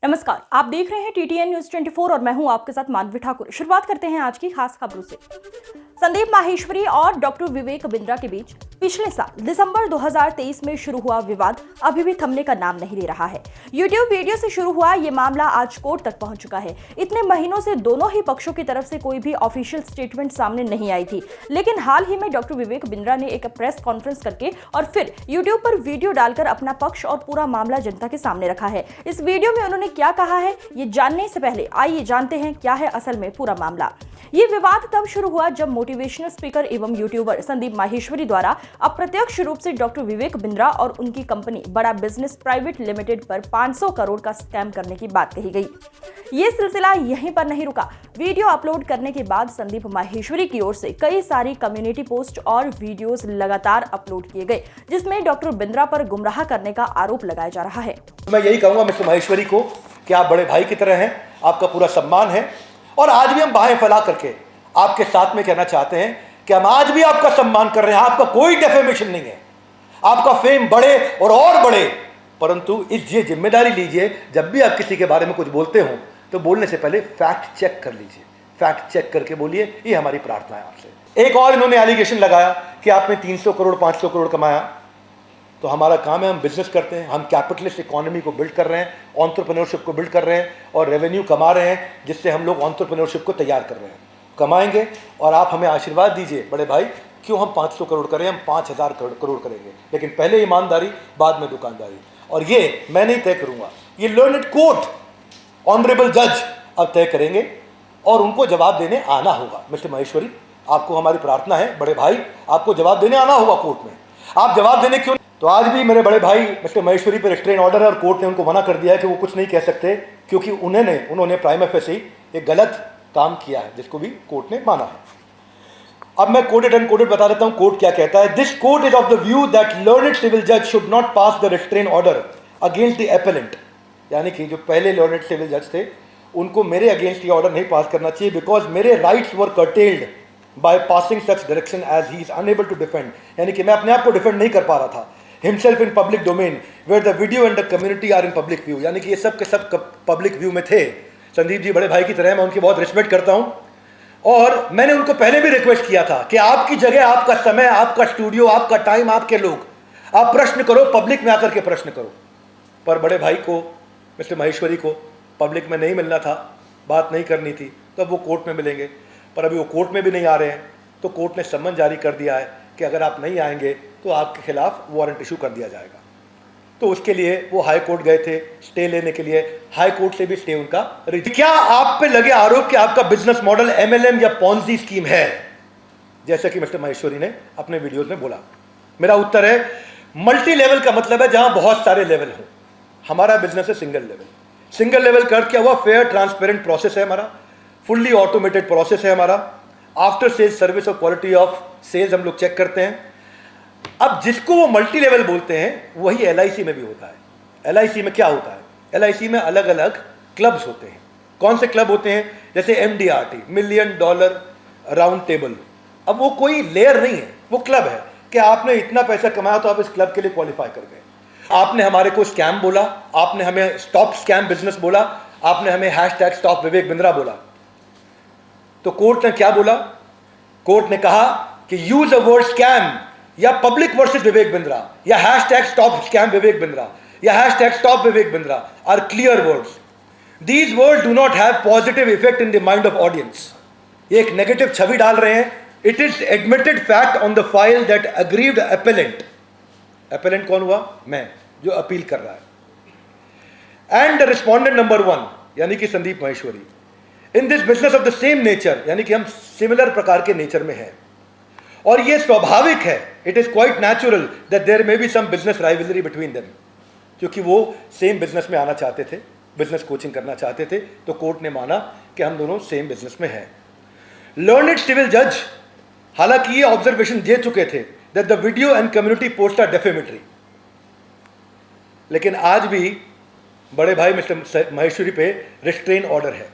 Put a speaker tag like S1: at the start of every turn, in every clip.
S1: नमस्कार, आप देख रहे हैं टीटीएन न्यूज 24 और मैं हूं आपके साथ माधवी ठाकुर। शुरुआत करते हैं आज की खास खबरों से। संदीप माहेश्वरी और डॉक्टर विवेक बिंद्रा के बीच पिछले साल दिसंबर 2023 में शुरू हुआ विवाद अभी भी थमने का नाम नहीं ले रहा है। यूट्यूब वीडियो से शुरू हुआ ये मामला आज कोर्ट तक पहुंच चुका है। इतने महीनों से दोनों ही पक्षों की तरफ से कोई भी ऑफिशियल स्टेटमेंट सामने नहीं आई थी, लेकिन हाल ही में डॉक्टर विवेक बिंद्रा ने एक प्रेस कॉन्फ्रेंस करके और फिर यूट्यूब पर वीडियो डालकर अपना पक्ष और पूरा मामला जनता के सामने रखा है। इस वीडियो में उन्होंने क्या कहा है, ये जानने से पहले आइए जानते हैं क्या है असल में पूरा मामला। ये विवाद तब शुरू हुआ जब मोटिवेशनल स्पीकर एवं यूट्यूबर संदीप माहेश्वरी द्वारा अप्रत्यक्ष रूप से डॉक्टर विवेक बिंद्रा और उनकी कंपनी बड़ा बिजनेस प्राइवेट लिमिटेड पर 500 करोड़ का स्कैम करने की बात कही गई। ये सिलसिला यहीं पर नहीं रुका। वीडियो अपलोड करने के बाद संदीप माहेश्वरी की ओर से कई सारी कम्युनिटी पोस्ट और वीडियोस लगातार अपलोड किए गए, जिसमें डॉक्टर बिंद्रा पर गुमराह करने का आरोप लगाया जा रहा है।
S2: मैं यही कहूंगा मिस्टर माहेश्वरी को कि आप बड़े भाई की तरह हैं, आपका पूरा सम्मान है और आज भी हम बाहें फैला करके आपके साथ में कहना चाहते हैं कि हम आज भी आपका सम्मान कर रहे हैं। आपका कोई डेफेमेशन नहीं है, आपका फेम बढ़े और बढ़े, परंतु इस ये जिम्मेदारी लीजिए जब भी आप किसी के बारे में कुछ बोलते हो तो बोलने से पहले फैक्ट चेक कर लीजिए, फैक्ट चेक करके बोलिए। ये हमारी प्रार्थना है आपसे। एक और इन्होंने एलिगेशन लगाया कि आपने 300 करोड़ 500 करोड़ कमाया। तो हमारा काम है, हम बिजनेस करते हैं, हम कैपिटलिस्ट इकोनॉमी को बिल्ड कर रहे हैं, एंटरप्रेन्योरशिप को बिल्ड कर रहे हैं और रेवेन्यू कमा रहे हैं, जिससे हम लोग एंटरप्रेन्योरशिप को तैयार कर रहे हैं। कमाएंगे और आप हमें आशीर्वाद दीजिए बड़े भाई। क्यों हम 500 करोड़ करें, हम 5000 करोड़ करेंगे, लेकिन पहले ईमानदारी बाद में दुकानदारी। और ये मैं नहीं तय करूंगा, ये लर्नड कोर्ट ऑनरेबल जज अब तय करेंगे और उनको जवाब देने आना होगा। मिस्टर माहेश्वरी, आपको हमारी प्रार्थना है, बड़े भाई आपको जवाब देने आना होगा कोर्ट में। आप जवाब देने क्यों? तो आज भी मेरे बड़े भाई मिस्टर माहेश्वरी पर रिस्ट्रेन ऑर्डर है और कोर्ट ने उनको मना कर दिया है कि वो कुछ नहीं कह सकते, क्योंकि उन्होंने प्राइमा फेसी एक गलत काम किया है, जिसको भी कोर्ट ने माना है। अब मैं कोटेड एंड कोटेड बता देता हूं कोर्ट क्या कहता है। This court is of the view that learned civil जज should not pass the restrain order against the appellant, यानी कि जो पहले लर्नड सिविल जज थे उनको मेरे अगेंस्ट ये ऑर्डर नहीं पास करना चाहिए, बिकॉज मेरे rights were curtailed by passing such direction as he is unable to defend, यानी कि मैं अपने आप को डिफेंड नहीं कर पा रहा था। Himself in public domain where the video and the community are in public view, यानी कि ये सब के सब पब्लिक व्यू में थे। संदीप जी बड़े भाई की तरह, मैं उनकी बहुत रिस्पेक्ट करता हूं और मैंने उनको पहले भी रिक्वेस्ट किया था कि आपकी जगह, आपका समय, आपका स्टूडियो, आपका टाइम, आपके लोग, आप प्रश्न करो, पब्लिक में आकर के प्रश्न करो। पर बड़े भाई को, मिस्टर माहेश्वरी को पब्लिक में नहीं मिलना था, बात नहीं करनी थी, तो अब वो कोर्ट में मिलेंगे। पर अभी वो कोर्ट में भी नहीं आ रहे हैं, तो कोर्ट ने सम्मन जारी कर दिया है कि अगर आप नहीं आएंगे तो आपके खिलाफ वारंट इशू कर दिया जाएगा। तो उसके लिए वो हाई कोर्ट गए थे स्टे लेने के लिए, हाई कोर्ट से भी स्टे उनका। क्या आप पे लगे आरोप कि आपका बिजनेस मॉडल एमएलएम या पॉन्जी स्कीम है, जैसा कि मिस्टर माहेश्वरी ने अपने वीडियोस में बोला? मेरा उत्तर है मल्टी लेवल का मतलब है जहां बहुत सारे लेवल हो। हमारा बिजनेस है सिंगल लेवल। सिंगल लेवल कर क्या हुआ? फेयर ट्रांसपेरेंट प्रोसेस है हमारा, फुल्ली ऑटोमेटेड प्रोसेस है हमारा, आफ्टर सेल्स सर्विस और क्वालिटी ऑफ सेल्स हम लोग चेक करते हैं। अब जिसको वो मल्टी लेवल बोलते हैं वही एलआईसी में भी होता है। एलआईसी में क्या होता है? एलआईसी में अलग अलग क्लब्स होते हैं। कौन से क्लब होते हैं? जैसे MDRT, million dollar round table. अब वो कोई लेयर नहीं है, वो क्लब है कि आपने इतना पैसा कमाया तो आप इस क्लब के लिए क्वालिफाई कर गए। आपने हमारे को स्कैम बोला, आपने हमें स्टॉप स्कैम बिजनेस बोला, आपने हमें हैशटैग स्टॉप विवेक बिंद्रा बोला, तो कोर्ट ने क्या बोला? कोर्ट ने कहा कि यूज अ वर्ड स्कैम या पब्लिक वर्सेस विवेक बिंद्रा या hashtag stop scam Vivek Bindra या hashtag stop Vivek Bindra are clear words. These words do not have positive effect in the mind of audience. ये एक नेगेटिव छवि डाल रहे हैं। It is admitted fact on the file that aggrieved appellant, appellant कौन हुआ? मैं, जो अपील कर रहा है, एंड रिस्पोंडेंट नंबर 1 यानी कि Sandeep Maheshwari, in this business of the same nature, यानी कि हम सिमिलर प्रकार के नेचर में हैं। और ये स्वाभाविक है, it is quite natural that there may be some business rivalry between them, क्योंकि वो सेम बिजनेस में आना चाहते थे, बिजनेस कोचिंग करना चाहते थे, तो कोर्ट ने माना कि हम दोनों सेम बिजनेस में हैं। लर्नड सिविल जज हालांकि ये ऑब्जर्वेशन दे चुके थे that the video and community post are defamatory, लेकिन आज भी बड़े भाई मिस्टर माहेश्वरी पे रिस्ट्रेन ऑर्डर है।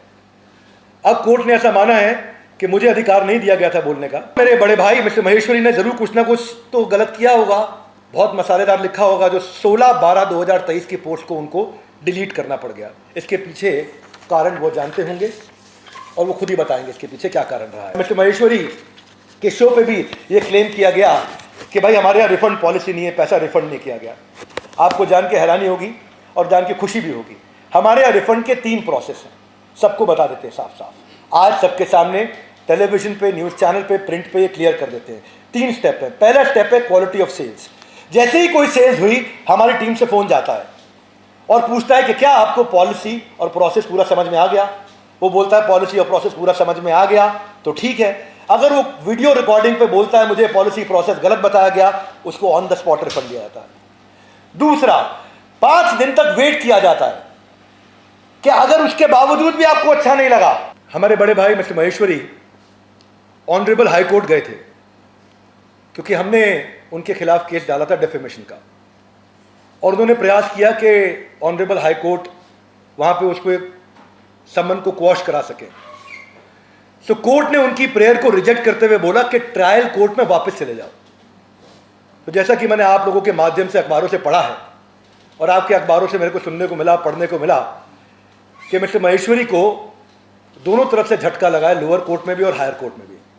S2: अब कोर्ट ने ऐसा माना है कि मुझे अधिकार नहीं दिया गया था बोलने का। मेरे बड़े भाई मिस्टर माहेश्वरी ने जरूर कुछ ना कुछ तो गलत किया होगा, बहुत मसालेदार लिखा होगा, जो 16/12/2023 की पोस्ट को उनको डिलीट करना पड़ गया। इसके पीछे कारण वो जानते होंगे और वो खुद ही बताएंगे इसके पीछे क्या कारण रहा है। मिस्टर महेश्वरी के शो पे भी ये क्लेम किया गया कि भाई हमारे यहाँ रिफंड पॉलिसी नहीं है, पैसा रिफंड नहीं किया गया। आपको जान के हैरानी होगी और जान के खुशी भी होगी, हमारे यहाँ रिफंड के 3 प्रोसेस हैं, सबको बता देते हैं साफ साफ। आज सबके सामने टेलीविजन पे, न्यूज़ चैनल पे, प्रिंट पे ये क्लियर कर देते हैं। 3 स्टेप है। पहला स्टेप है क्वालिटी ऑफ सेल्स। जैसे ही कोई सेल्स हुई हमारी टीम से फ़ोन जाता है और पूछता है कि क्या आपको पॉलिसी और प्रोसेस पूरा समझ में आ गया। वो बोलता है पॉलिसी और प्रोसेस पूरा समझ में आ गया तो ठीक है। अगर वो वीडियो रिकॉर्डिंग पे बोलता है मुझे पॉलिसी प्रोसेस गलत बताया गया, उसको ऑन द स्पॉट रिफंड दिया जाता है। दूसरा, 5 दिन तक वेट किया जाता है कि अगर उसके बावजूद भी आपको अच्छा नहीं लगा। हमारे बड़े भाई mister Maheshwari honourable high court गए थे क्योंकि हमने उनके खिलाफ केस डाला था डेफेमेशन का, और उन्होंने प्रयास किया कि ऑनरेबल हाई कोर्ट वहाँ पे उसको समन को क्वॉश करा सके। सो कोर्ट ने उनकी प्रेयर को रिजेक्ट करते हुए बोला कि ट्रायल कोर्ट में वापस चले जाओ। तो जैसा कि मैंने आप लोगों के माध्यम से अखबारों से पढ़ा है और आपके अखबारों से मेरे को सुनने को मिला, पढ़ने को मिला कि मिस्टर महेश्वरी को दोनों तरफ से झटका लगा है, लोअर कोर्ट में भी और हायर कोर्ट में भी।